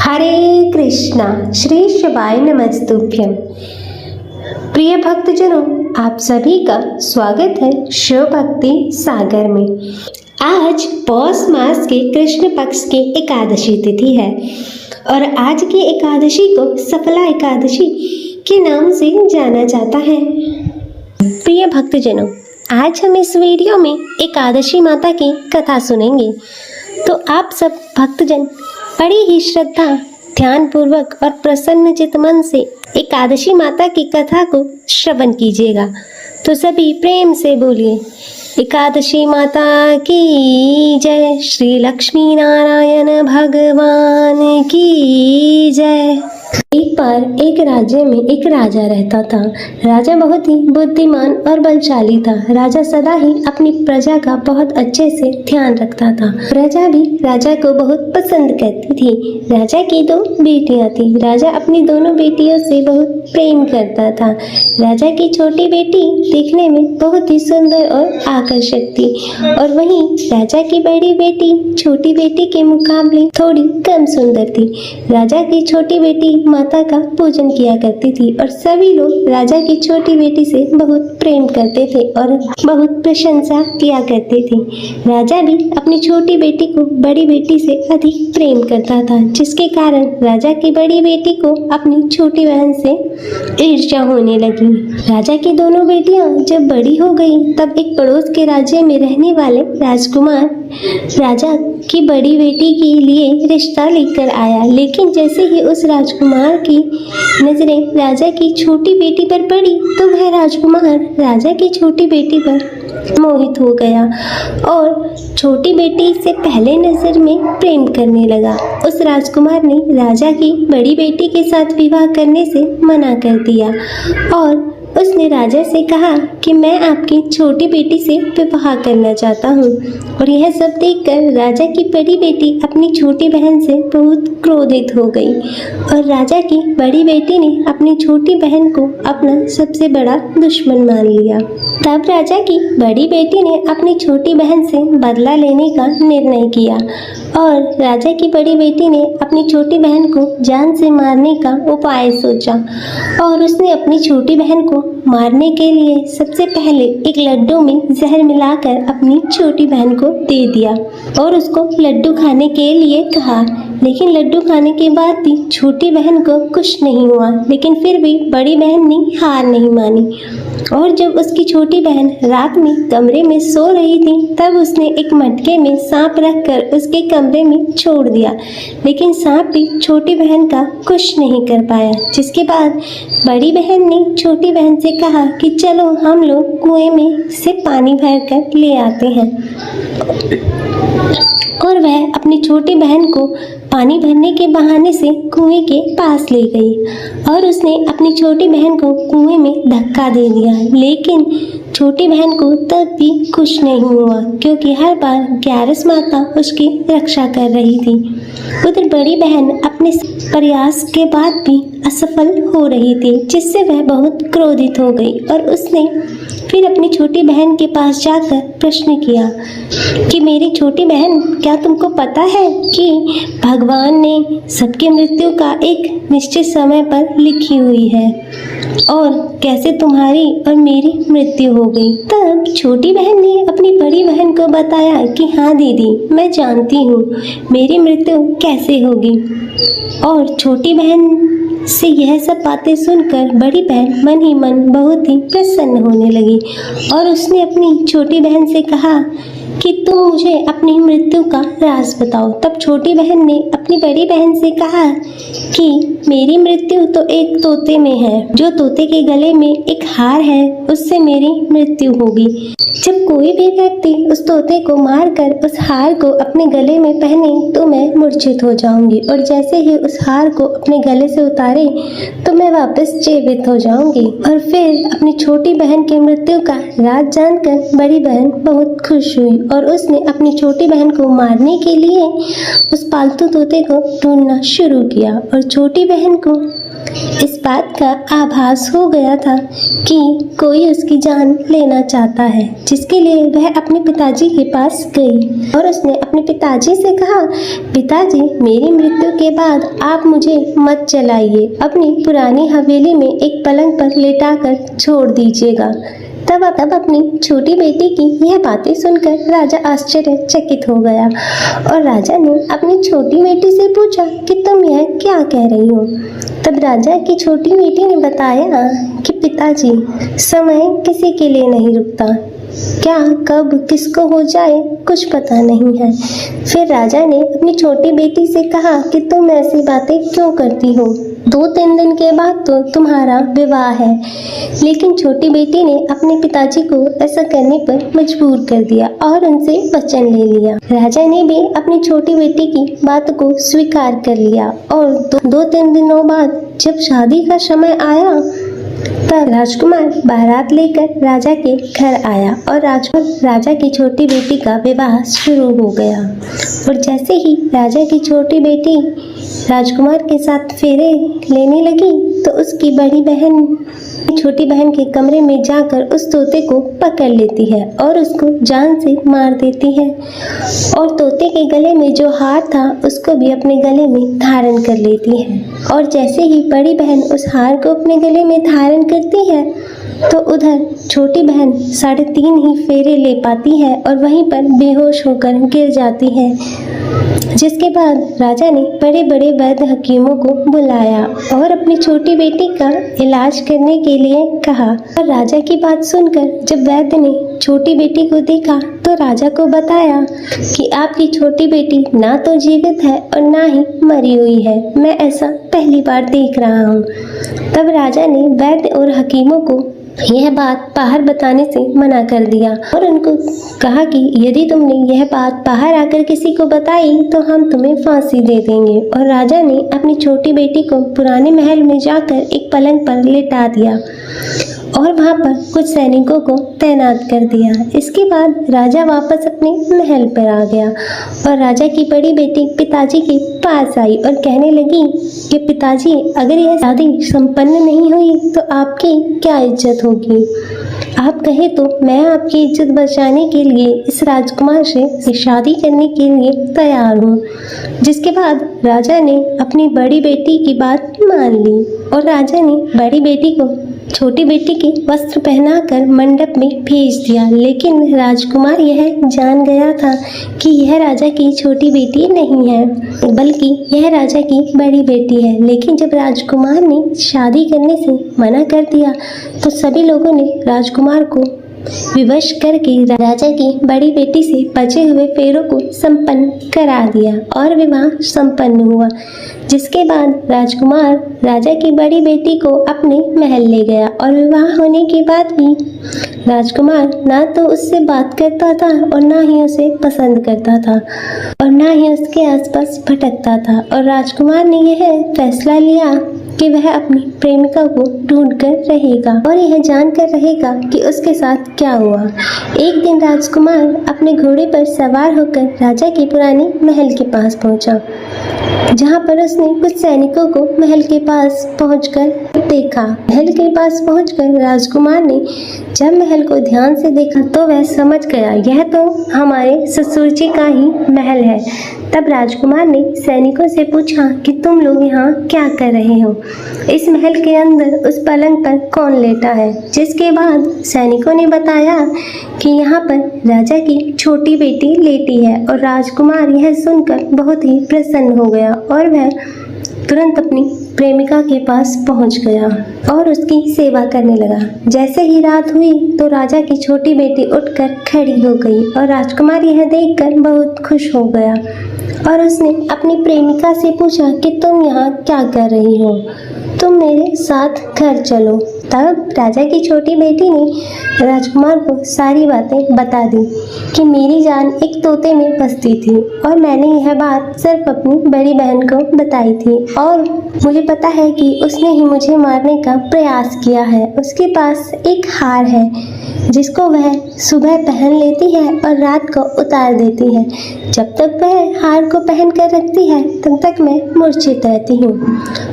हरे कृष्णा श्री शिवाय नमस्तुभ्यम। प्रिय भक्तजनों, आप सभी का स्वागत है शिव भक्ति सागर में। आज पौष मास के कृष्ण पक्ष की एकादशी तिथि है और आज की एकादशी को सफला एकादशी के नाम से जाना जाता है। प्रिय भक्तजनों, आज हम इस वीडियो में एकादशी माता की कथा सुनेंगे, तो आप सब भक्तजन बड़ी ही श्रद्धा, ध्यान पूर्वक और प्रसन्न चित्त मन से एकादशी माता की कथा को श्रवण कीजिएगा। तो सभी प्रेम से बोलिए, एकादशी माता की जय, श्री लक्ष्मी नारायण भगवान की जय। एक बार एक राज्य में एक राजा रहता था। राजा बहुत ही बुद्धिमान और बलशाली था। राजा सदा ही अपनी प्रजा का बहुत अच्छे से ध्यान रखता था। प्रजा भी राजा को बहुत पसंद करती थी। राजा की दो बेटियां थी। राजा अपनी दोनों बेटियों से बहुत प्रेम करता था। राजा की छोटी बेटी देखने में बहुत ही सुंदर और आकर्षक थी और वहीं राजा की बड़ी बेटी छोटी बेटी के मुकाबले थोड़ी कम सुंदर थी। राजा की छोटी बेटी माता का पूजन किया करती थी और सभी लोग राजा की छोटी बेटी से बहुत प्रेम करते थे और बहुत प्रशंसा किया करते थे। राजा भी अपनी छोटी बेटी को बड़ी बेटी से अधिक प्रेम करता था, जिसके कारण राजा की बड़ी बेटी को अपनी छोटी बहन से ईर्ष्या होने लगी। राजा की दोनों बेटियां जब बड़ी हो गई, तब एक पड़ोस के राज्य में रहने वाले राजकुमार राजा की बड़ी बेटी के लिए रिश्ता लेकर आया। लेकिन जैसे ही उस राजकुमार की नजरें राजा की छोटी बेटी पर पड़ी, तो वह राजकुमार राजा की छोटी बेटी पर मोहित हो गया और छोटी बेटी से पहले नजर में प्रेम करने लगा। उस राजकुमार ने राजा की बड़ी बेटी के साथ विवाह करने से मना कर दिया और उसने राजा से कहा कि मैं आपकी छोटी बेटी से विवाह करना चाहता हूँ। और यह सब देखकर राजा की बड़ी बेटी अपनी छोटी बहन से बहुत क्रोधित हो गई और राजा की बड़ी बेटी ने अपनी छोटी बहन को अपना सबसे बड़ा दुश्मन मान लिया। तब राजा की बड़ी बेटी ने अपनी छोटी बहन से बदला लेने का निर्णय किया और राजा की बड़ी बेटी ने अपनी छोटी बहन को जान से मारने का उपाय सोचा और उसने अपनी छोटी बहन को मारने के लिए सबसे पहले एक लड्डू में जहर मिलाकर अपनी छोटी बहन को दे दिया और उसको लड्डू खाने के लिए कहा। लेकिन लड्डू खाने के बाद भी छोटी बहन को कुछ नहीं हुआ, लेकिन फिर भी बड़ी बहन ने हार नहीं मानी और जब उसकी छोटी बहन रात में कमरे में सो रही थी, तब उसने एक मटके में सांप रखकर उसके कमरे में छोड़ दिया। लेकिन सांप भी छोटी बहन का कुछ नहीं कर पाया, जिसके बाद बड़ी बहन ने छोटी बहन से कहा कि चलो हम लोग कुएं में से पानी भरकर ले आते हैं। और वह अपनी छोटी बहन को पानी भरने के बहाने से कुएं के पास ले गई और उसने अपनी छोटी बहन को कुएं में धक्का दे दिया। लेकिन छोटी बहन को तब भी कुछ नहीं हुआ, क्योंकि हर बार ग्यारस माता उसकी रक्षा कर रही थी। उधर बड़ी बहन अपने प्रयास के बाद भी असफल हो रही थी, जिससे वह बहुत क्रोधित हो गई और उसने फिर अपनी छोटी बहन के पास जाकर प्रश्न किया कि मेरी छोटी बहन, क्या तुमको पता है कि भगवान ने सबकी मृत्यु का एक निश्चित समय पर लिखी हुई है और कैसे तुम्हारी और मेरी मृत्यु हो गई। तब छोटी बहन ने अपनी बड़ी बहन को बताया कि हाँ दीदी, मैं जानती हूँ मेरी मृत्यु कैसे होगी। और छोटी बहन से यह सब बातें सुनकर बड़ी बहन मन ही मन बहुत ही प्रसन्न होने लगी और उसने अपनी छोटी बहन से कहा कि तुम मुझे अपनी मृत्यु का राज बताओ। तब छोटी बहन ने अपनी बड़ी बहन से कहा कि मेरी मृत्यु तो एक तोते में है, जो तोते के गले में एक हार है, उससे मेरी मृत्यु होगी। जब कोई भी व्यक्ति उस तोते को मारकर उस हार को अपने गले में पहने तो मैं मूर्छित हो जाऊंगी और जैसे ही उस हार को अपने गले से उतारे तो मैं वापस जीवित हो जाऊंगी। और फिर अपनी छोटी बहन की मृत्यु का राज जानकर बड़ी बहन बहुत खुश हुई और उसने अपनी छोटी बहन को मारने के लिए उस पालतू तोते को ढूंढना शुरू किया और छोटी बहन को इस बात का आभास हो गया था कि कोई उसकी जान लेना चाहता है, जिसके लिए वह अपने पिताजी के पास गई और उसने अपने पिताजी से कहा, पिताजी, मेरी मृत्यु के बाद आप मुझे मत जलाइए, अपनी पुरानी हवेली में एक पलंग पर लेटाकर छोड़ दीजिएगा। तब अपनी छोटी बेटी की यह बातें सुनकर राजा आश्चर्यचकित हो गया और राजा ने अपनी छोटी बेटी से पूछा कि तुम यह क्या कह रही हो। तब राजा की छोटी बेटी ने बताया कि पिताजी, समय किसी के लिए नहीं रुकता, क्या कब किसको हो जाए कुछ पता नहीं है। फिर राजा ने अपनी छोटी बेटी से कहा कि तुम ऐसी बातें क्यों करती हो, 2-3 दिन के बाद तो तुम्हारा विवाह है। लेकिन छोटी बेटी ने अपने पिताजी को ऐसा करने पर मजबूर कर दिया और उनसे वचन ले लिया। राजा ने भी अपनी छोटी बेटी की बात को स्वीकार कर लिया और 2-3 दिनों बाद जब शादी का समय आया तब राजकुमार बारात लेकर राजा के घर आया और राजा की छोटी बेटी का विवाह शुरू हो गया। और जैसे ही राजा की छोटी बेटी राजकुमार के साथ फेरे लेने लगी तो उसकी बड़ी बहन छोटी बहन के कमरे में जाकर उस तोते को पकड़ लेती है और उसको जान से मार देती है और तोते के गले में जो हार था उसको भी अपने गले में धारण कर लेती है। और जैसे ही बड़ी बहन उस हार को अपने गले में धारण करती है तो उधर छोटी बहन 3.5 ही फेरे ले पाती है और वहीं पर बेहोश होकर गिर जाती है। जिसके बाद राजा ने बड़े बड़े वैद्य हकीमों को बुलाया और अपनी छोटी बेटी का इलाज करने के लिए कहा। और राजा की बात सुनकर जब वैद्य ने छोटी बेटी को देखा तो राजा को बताया कि आपकी छोटी बेटी ना तो जीवित है और ना ही मरी हुई है, मैं ऐसा पहली बार देख रहा हूँ। तब राजा ने वैद्य और हकीमों को यह बात बाहर बताने से मना कर दिया और उनको कहा कि यदि तुमने यह बात बाहर आकर किसी को बताई तो हम तुम्हें फांसी दे देंगे। और राजा ने अपनी छोटी बेटी को पुराने महल में जाकर एक पलंग पर लेटा दिया और वहां पर कुछ सैनिकों को तैनात कर दिया। इसके बाद राजा वापस अपने महल पर आ गया और राजा की बड़ी बेटी पिताजी के पास आई और कहने लगी कि पिताजी, अगर यह शादी संपन्न नहीं हुई तो आपकी क्या इज्जत होगी। आप कहे तो मैं आपकी इज्जत बचाने के लिए इस राजकुमार से शादी करने के लिए तैयार हूँ। जिसके बाद राजा ने अपनी बड़ी बेटी की बात मान ली और राजा ने बड़ी बेटी को छोटी बेटी के वस्त्र पहनाकर मंडप में भेज दिया। लेकिन राजकुमार यह जान गया था कि यह राजा की छोटी बेटी नहीं है बल्कि यह राजा की बड़ी बेटी है। लेकिन जब राजकुमार ने शादी करने से मना कर दिया तो सभी लोगों ने राजकुमार को विवश करके राजा की बड़ी बेटी से बचे हुए फेरों को संपन्न करा दिया और विवाह संपन्न हुआ। जिसके बाद राजकुमार राजा की बड़ी बेटी को अपने महल ले गया और विवाह होने के बाद भी राजकुमार ना तो उससे बात करता था और ना ही उसे पसंद करता था और ना ही उसके आसपास भटकता था। और राजकुमार ने यह फैसला लिया कि वह अपनी प्रेमिका को ढूंढकर रहेगा और यह जानकर रहेगा कि उसके साथ क्या हुआ। एक दिन राजकुमार अपने घोड़े पर सवार होकर राजा के पुराने महल के पास पहुंचा, जहां पर उसने कुछ सैनिकों को महल के पास पहुंचकर देखा। महल के पास पहुंचकर राजकुमार ने जब महल को ध्यान से देखा तो वह समझ गया यह तो हमारे ससुर जी का ही महल है। तब राजकुमार ने सैनिकों से पूछा कि तुम लोग यहाँ क्या कर रहे हो, इस महल के अंदर उस पलंग पर कौन लेटा है। जिसके बाद सैनिकों ने बताया कि यहाँ पर राजा की छोटी बेटी लेटी है और राजकुमार यह सुनकर बहुत ही प्रसन्न हो गया और वह तुरंत अपनी प्रेमिका के पास पहुंच गया और उसकी सेवा करने लगा। जैसे ही रात हुई तो राजा की छोटी बेटी उठकर खड़ी हो गई और राजकुमार यह देखकर बहुत खुश हो गया और उसने अपनी प्रेमिका से पूछा कि तुम यहाँ क्या कर रही हो, तुम मेरे साथ घर चलो। तब राजा की छोटी बेटी ने राजकुमार को सारी बातें बता दी कि मेरी जान एक तोते में बसती थी और मैंने यह बात सिर्फ अपनी बड़ी बहन को बताई थी और मुझे पता है कि उसने ही मुझे मारने का प्रयास किया है। उसके पास एक हार है जिसको वह सुबह पहन लेती है और रात को उतार देती है। जब तक वह हार को पहन कर रखती है तब तक मैं मूर्छित रहती हूँ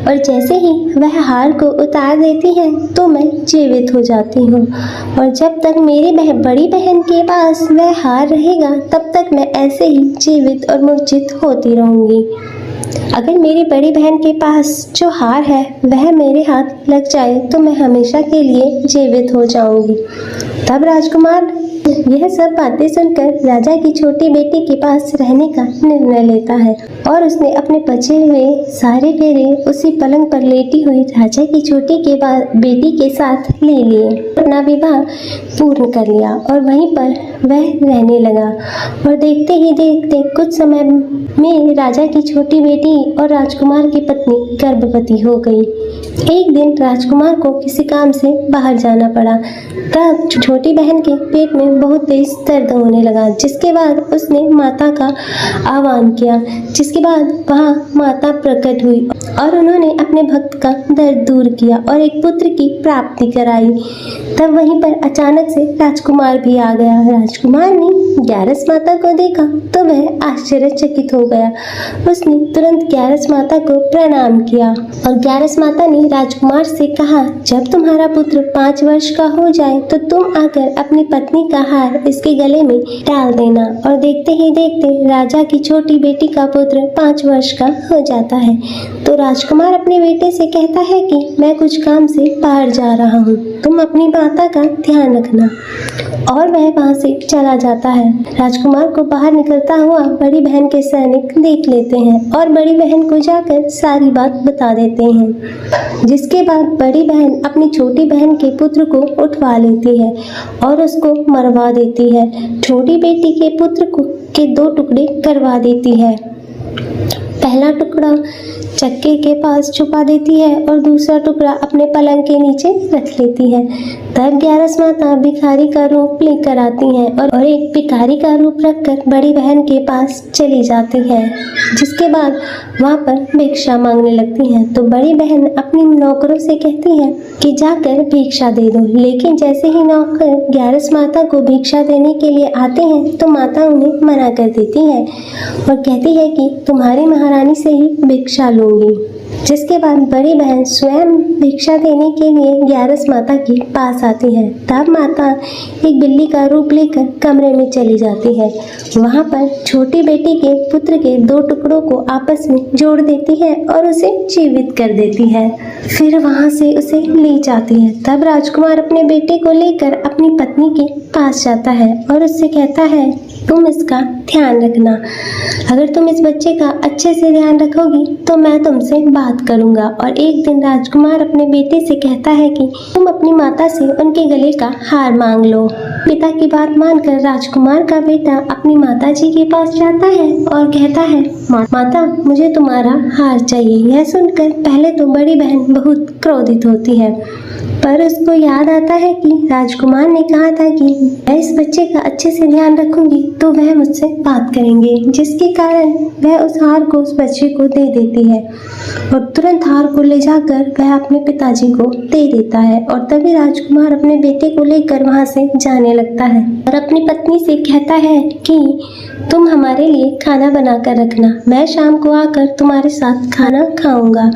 और जैसे ही वह हार को उतार देती है तो मैं जीवित हो जाती हूँ और जब तक मेरी बड़ी बहन के पास वह हार रहेगा तब तक मैं ऐसे ही जीवित और मूर्छित होती रहूँगी। अगर मेरी बड़ी बहन के पास जो हार है वह मेरे हाथ लग जाए तो मैं हमेशा के लिए जीवित हो जाऊंगी। तब राजकुमार यह सब बातें सुनकर राजा की छोटी बेटी के पास रहने का निर्णय लेता है और उसने अपने बचे हुए सारे फेरे उसी पलंग पर लेटी हुई राजा की छोटी बेटी के साथ ले लिए। अपना विवाह पूर्ण कर लिया और वहीं पर वह रहने लगा और देखते ही देखते कुछ समय में राजा की छोटी बेटी और राजकुमार की पत्नी गर्भवती हो गई। एक दिन राजकुमार को किसी काम से बाहर जाना पड़ा। तब छोटी बहन के पेट में बहुत तेज दर्द होने लगा, जिसके बाद उसने माता का आह्वान किया, जिसके बाद वहाँ माता प्रकट हुई और उन्होंने अपने भक्त का दर्द दूर किया और एक पुत्र की प्राप्ति कराई। तब वहीं पर अचानक से राजकुमार भी आ गया। राजकुमार ने ग्यारस माता को देखा तो वह आश्चर्यचकित हो गया। उसने तुरंत ग्यारस माता को प्रणाम किया और ग्यारस माता ने राजकुमार से कहा, जब तुम्हारा पुत्र 5 वर्ष का हो जाए तो तुम आकर अपनी पत्नी का हार इसके गले में डाल देना। और देखते ही देखते राजा की छोटी बेटी का पुत्र 5 वर्ष का हो जाता है। तो राजकुमार अपने बेटे से कहता है कि मैं कुछ काम से बाहर जा रहा हूँ, तुम अपनी माता का ध्यान रखना। और वह वहाँ से चला जाता है। राजकुमार को बाहर निकलता हुआ बड़ी बहन के सैनिक देख लेते हैं और बड़ी बहन को जाकर सारी बात बता देते हैं, जिसके बाद बड़ी बहन अपनी छोटी बहन के पुत्र को उठवा लेती है और उसको मरवा देती है। छोटी बेटी के पुत्र के 2 टुकड़े करवा देती है। पहला टुकड़ा चक्के के पास छुपा देती है और दूसरा टुकड़ा अपने पलंग के नीचे रख लेती है। तब ग्यारस माता भिखारी का रूप लेकर आती हैं और एक भिखारी का रूप रखकर बड़ी बहन के पास चली जाती है, जिसके बाद वहाँ पर भिक्षा मांगने लगती हैं। तो बड़ी बहन अपनी नौकरों से कहती है कि जाकर भिक्षा दे दो, लेकिन जैसे ही नौकर ग्यारस माता को भिक्षा देने के लिए आते हैं तो माता उन्हें मना कर देती है और कहती है कि तुम्हारी महारानी से ही भिक्षा लूंगी। जिसके बाद बड़ी बहन स्वयं भिक्षा देने के लिए ग्यारस माता के पास आती है। तब माता एक बिल्ली का रूप लेकर कमरे में चली जाती है। वहाँ पर छोटी बेटी के पुत्र के 2 टुकड़ों को आपस में जोड़ देती है और उसे जीवित कर देती है। फिर वहाँ से उसे ले जाती है। तब राजकुमार अपने बेटे को लेकर अपनी पत्नी के पास जाता है और उससे कहता है, तुम इसका ध्यान रखना। अगर तुम इस बच्चे का अच्छे से ध्यान रखोगी तो मैं तुमसे बात करूंगा। और एक दिन राजकुमार अपने बेटे से कहता है कि तुम अपनी माता से उनके गले का हार मांग लो। पिता की बात मानकर राजकुमार का बेटा अपनी माता जी के पास जाता है और कहता है, माता मुझे तुम्हारा हार चाहिए। यह सुनकर पहले तो बड़ी बहन बहुत क्रोधित होती है, पर उसको याद आता है कि राजकुमार ने कहा था कि मैं इस बच्चे का अच्छे से ध्यान रखूंगी तो वह मुझसे बात करेंगे, जिसके कारण वह उस हार को उस बच्चे को दे देती है और तुरंत हार को ले जाकर वह अपने पिताजी को दे देता है। और तभी राजकुमार अपने बेटे को लेकर वहां से जाने लगता है और अपनी पत्नी से कहता है कि तुम हमारे लिए खाना बनाकर रखना, मैं शाम को आकर तुम्हारे साथ खाना खाऊंगा।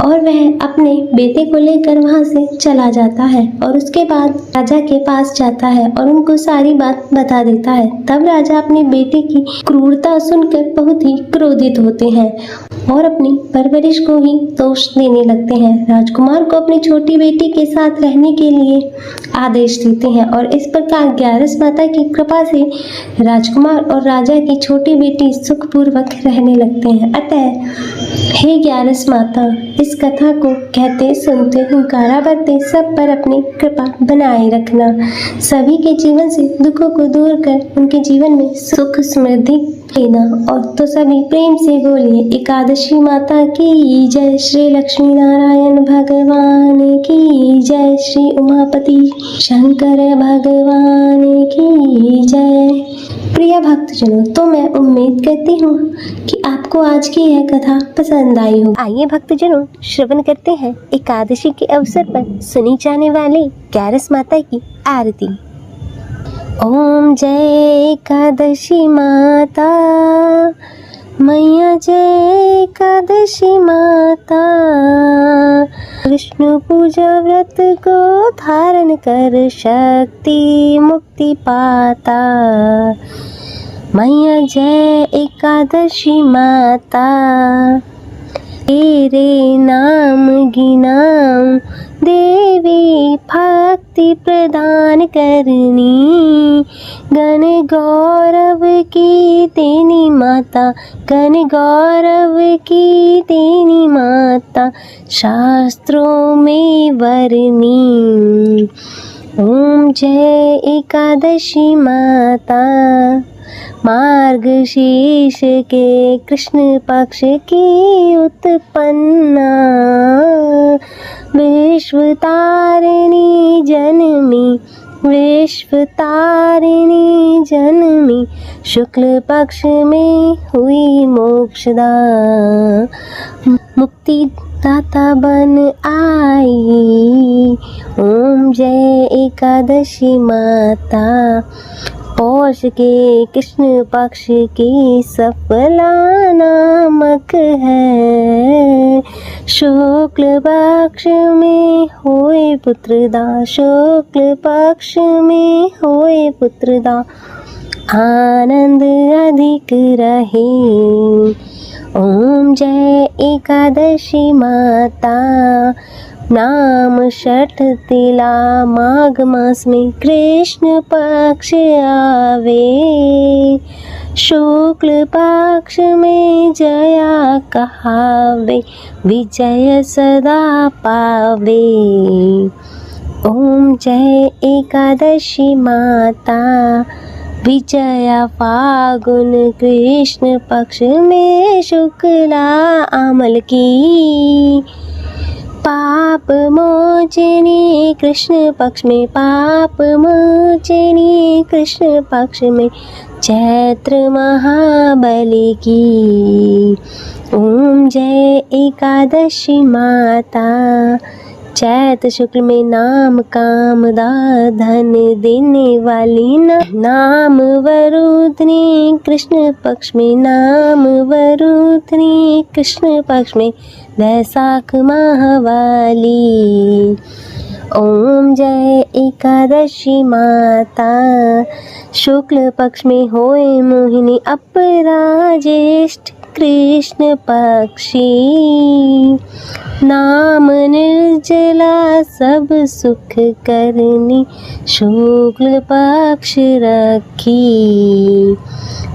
और वह अपने बेटे को लेकर वहां से चला जाता है और उसके बाद राजा के पास जाता है और उनको सारी बात बता देता है। तब राजा अपने बेटे की क्रूरता सुनकर बहुत ही क्रोधित होते हैं और अपनी परवरिश को ही दोष देने लगते हैं। राजकुमार को अपनी छोटी बेटी के साथ रहने के लिए आदेश देते हैं और इस प्रकार ग्यारस माता की कृपा से राजकुमार और राजा की छोटी बेटी सुखपूर्वक रहने लगते हैं। अतः हे ग्यारस माता, इस कथा को कहते सुनते हुंकारा भरते सब पर अपनी कृपा बनाए रखना। सभी के जीवन से दुखों को दूर कर उनके जीवन में सुख समृद्धि लेना। और तो सभी प्रेम से बोलिए एकादशी माता की जय, श्री लक्ष्मी नारायण भगवान की जय, श्री उमापति शंकर भगवान की जय। प्रिय भक्तजनों, तो मैं उम्मीद करती हूँ कि आपको आज की यह कथा पसंद आई हो। आइए भक्तजनों, श्रवण करते हैं एकादशी के अवसर पर सुनी जाने वाली ग्यारस माता की आरती। ओम जय एकादशी माता मैया, जय एकादशी माता। विष्णु पूजा व्रत को धारण कर शक्ति मुक्ति पाता। मैया जय एकादशी माता। तेरे नाम गिनाऊं देवी, भक्ति प्रदान करनी। गण गौरव की तेनी माता, गण गौरव की तेनी माता, शास्त्रों में वर्णी। ओम जय एकादशी माता। मार्गशीर्ष के कृष्ण पक्ष की उत्पन्ना, विश्व तारिणी जनमी, विश्व तारिणी जनमी। शुक्ल पक्ष में हुई मोक्षदा, मुक्ति दाता बन आई। ओम जय एकादशी माता। पौष के कृष्ण पक्ष की सफला नामक है, शुक्ल पक्ष में होए पुत्रदा, शुक्ल पक्ष में होए पुत्रदा, आनंद अधिक रहे। ओम जय एकादशी माता। नाम षठ तिला माघ मास में कृष्ण पक्ष आवे, शुक्ल पक्ष में जया कहावे, विजय सदा पावे। ओम जय एकादशी माता। विजया फागुन कृष्ण पक्ष में शुक्ला अमल की, पाप मोचनी कृष्ण पक्ष में, पाप मोचनी कृष्ण पक्ष में, चैत्र महाबली की। ओम जय एकादशी माता। चैत शुक्ल में नाम कामदा, धन देने वाली नाम वरुधनी कृष्ण पक्ष में, नाम वरुधनी कृष्ण पक्ष में, वैशाख माहवाली। ओम जय एकादशी माता। शुक्ल पक्ष में होए मोहिनी अपराजेष्ठ कृष्ण पक्षी, नाम निर्जला सब सुख करनी, शुक्ल पक्ष रखी।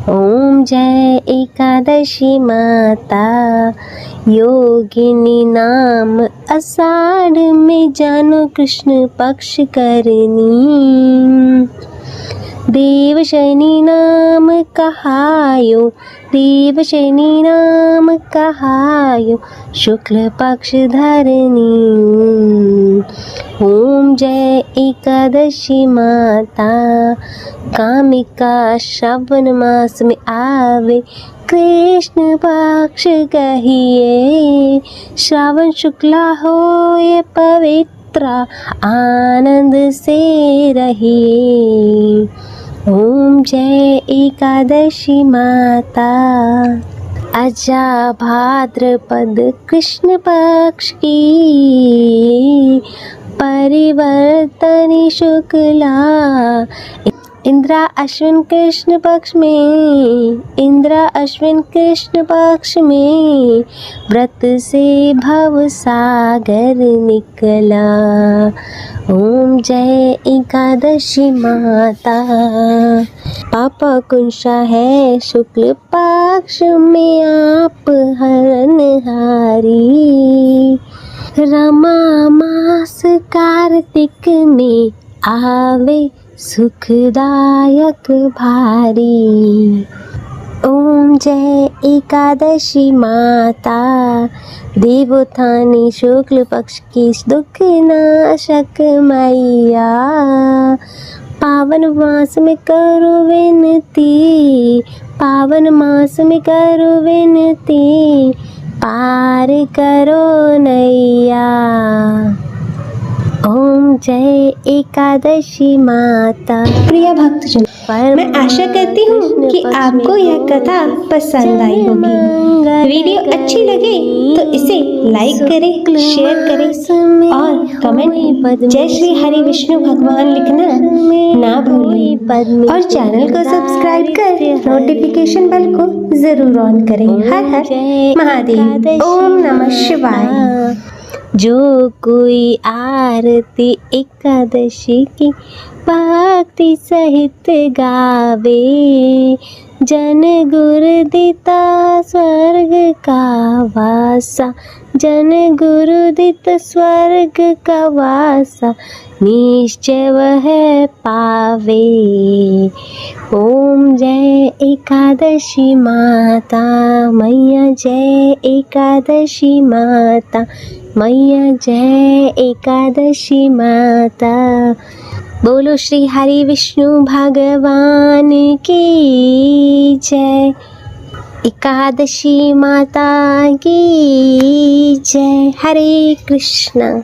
ओम जय एकादशी माता। योगिनी नाम आषाढ़ में जानो कृष्ण पक्ष करनी, देव शनि नाम कहायो, देव शनि नाम कहायो, शुक्ल पक्ष धरनी। ओम जय एकादशी माता। कामिका श्रावण मास में आवे, कृष्ण पक्ष कहिए, श्रावण शुक्ला होए पवित्रा, आनंद से रहिए। ओम जय एकादशी माता। अजा भाद्रपद कृष्ण पक्ष की, परिवर्तनी शुक्ला, इंद्रा अश्विन कृष्ण पक्ष में, इंद्रा अश्विन कृष्ण पक्ष में, व्रत से भव सागर निकला। ओम जय एकादशी माता। पापा कुंशा है शुक्ल पक्ष में आप हरनहारी, रमा मास कार्तिक में आवे सुखदायक भारी। ओम जय एकादशी माता, देवोत्थानी शुक्ल पक्ष की दुख नाशक मैया, पावन मास में करो विनती, पावन मास में करो विनती, पार करो नैया। ओम जय एकादशी माता। प्रिय भक्तजन, मैं आशा करती हूँ कि आपको यह कथा पसंद आई होगी। वीडियो अच्छी लगे तो इसे लाइक करें, शेयर करें और कमेंट जय श्री हरि विष्णु भगवान लिखना ना भूलें और चैनल को सब्सक्राइब कर नोटिफिकेशन बेल को जरूर ऑन करें। हर हर महादेव। ओम नमः शिवाय। जो कोई आरती एकादशी की भक्ति सहित गावे, जन गुरु दिता स्वर्ग का वासा, जन गुरु दिता स्वर्ग का वासा, निश्चय वह पावे। ओम जय एकादशी माता मैया, जय एकादशी माता मैया, जय एकादशी माता। बोलो श्री हरि विष्णु भगवान की जय, एकादशी माता की जय। हरे कृष्ण।